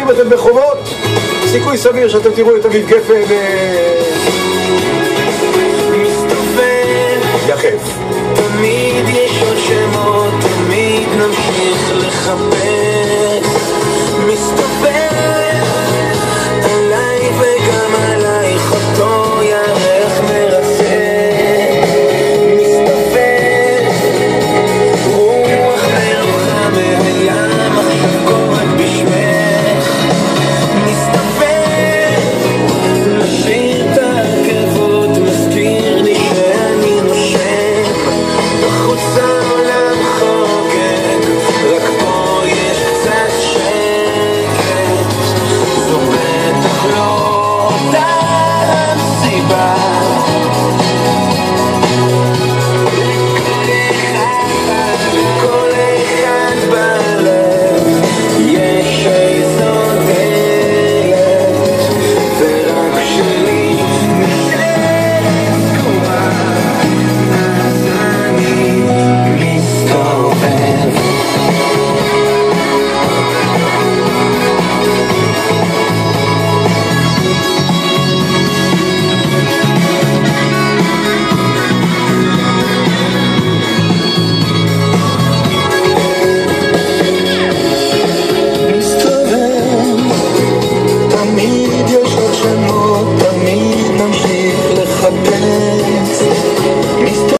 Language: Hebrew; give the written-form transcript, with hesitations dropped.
אם אתם בחובות, סיכוי סביר שאתם תראו את אביב גפן יחף. תמיד יש עוד שמות, תמיד נמשיך לחפש